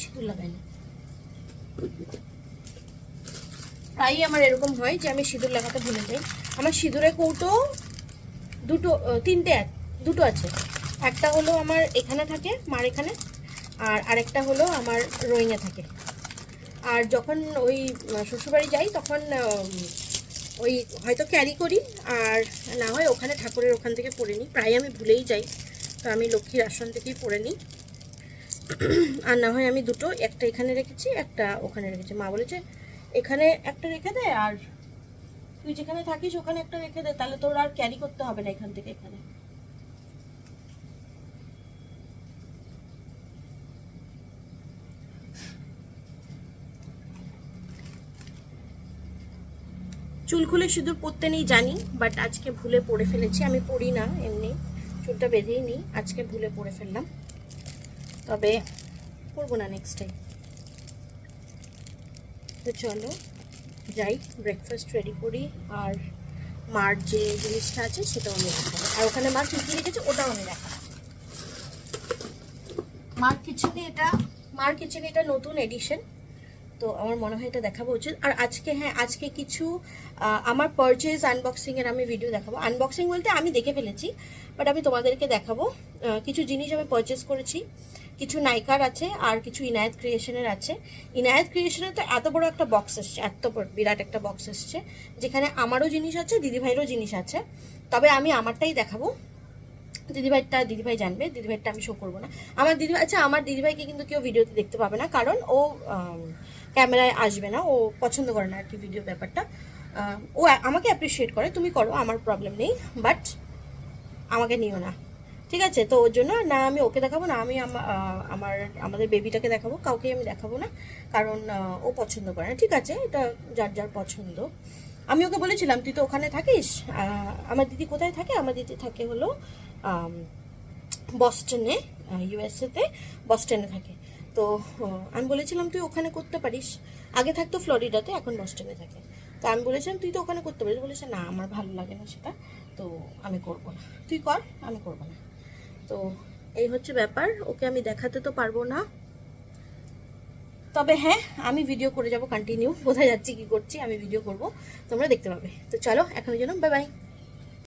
সিঁদুর লাগাই না। প্রায়ই আমার এরকম হয় যে আমি সিঁদুর লাগাতে ভুলে যাই। আমার সিঁদুরের কৌটো দুটো আছে। একটা হলো আমার এখানে থাকে, মার এখানে, আর আরেকটা হলো আমার রোইংয়ে থাকে। আর যখন ওই শ্বশুরবাড়ি যাই তখন ওই হয়তো ক্যারি করি, আর না হয় ওখানে ঠাকুরের ওখান থেকে পরে নিই। প্রায় আমি ভুলেই যাই, তো আমি লক্ষ্মীর আসন থেকেই পরে নিই। আর না হয় আমি দুটো, একটা এখানে রেখেছি, একটা ওখানে রেখেছি। মা বলেছে এখানে একটা রেখে দে, আর তুই যেখানে থাকিস ওখানে একটা রেখে দে, তাহলে তোর আর ক্যারি করতে হবে না এখান থেকে এখানে। চুল খুলে সিঁদুর পরতে নেই জানি, বাট আজকে ভুলে পরে ফেলেছি। আমি পরি না এমনি, চুলটা বেঁধেই নিই, আজকে ভুলে পরে ফেললাম। তবে পরবো না নেক্সট টাইম। তো চলো যাই, ব্রেকফাস্ট রেডি করি, আর মার যে জিনিসটা আছে সেটাও আমি দেখাবো। আর ওখানে মা কী কী রেখেছে ওটাও আমি দেখাবো। মার কিচেনে এটা নতুন এডিশন, তো আমার মনে হয় এটা দেখাবো উচিত। আর আজকে আজকে কিছু আমার পারচেজ আনবক্সিংয়ের আমি ভিডিও দেখাবো। আনবক্সিং বলতে আমি দেখে ফেলেছি, বাট আমি তোমাদেরকে দেখাবো। কিছু জিনিস আমি পারচেজ করেছি, কিছু নাইকার আছে আর কিছু ইনায়েত ক্রিয়েশনের আছে। ইনায়েত ক্রিয়েশনের তো এত বড় একটা বক্স এসছে, এত বিরাট একটা বক্স এসছে, যেখানে আমারও জিনিস আছে, দিদিভাইয়েরও জিনিস আছে। তবে আমি আমারটাই দেখাবো, দিদিভাই জানবে, দিদিভাইটা আমি শো করবো না। আমার দিদিভাইকে কিন্তু কেউ ভিডিওতে দেখতে পাবে না, কারণ ও ক্যামেরায় আসবে না, ও পছন্দ করে না আর কি ভিডিও ব্যাপারটা। ও আমাকে অ্যাপ্রিসিয়েট করে, তুমি করো, আমার প্রবলেম নেই, বাট আমাকে নিও না, ঠিক আছে? তো ওর জন্য না আমি ওকে দেখাবো, না আমি আমাদের বেবিটাকে দেখাবো, কাউকেই আমি দেখাবো না, কারণ ও পছন্দ করে না। ঠিক আছে, এটা যার যার পছন্দ। আমি ওকে বলেছিলাম তুই তো ওখানে থাকিস, আমার দিদি কোথায় থাকে? আমার দিদি থাকে হলো বস্টনে, ইউএসএতে বস্টনে থাকে। তো আমি বলেছিলাম তুই ওখানে করতে পারিস। আগে থাকতো ফ্লোরিডাতে, এখন বস্টনে থাকে। তো আমি বলেছিলাম তুই তো ওখানে করতে পারিস, বলেছে না আমার ভালো লাগে না সেটা, তো আমি করবো না, তুই কর, আমি করবো না। তো এই হচ্ছে ব্যাপার, ওকে আমি দেখাতে তো পারবো না। তবে হ্যাঁ, আমি ভিডিও করে যাব কন্টিনিউ, কোথায় যাচ্ছি কী করছি আমি ভিডিও করব, তোমরা দেখতে পাবে। তো চলো এখনের জন্য বাই বাই।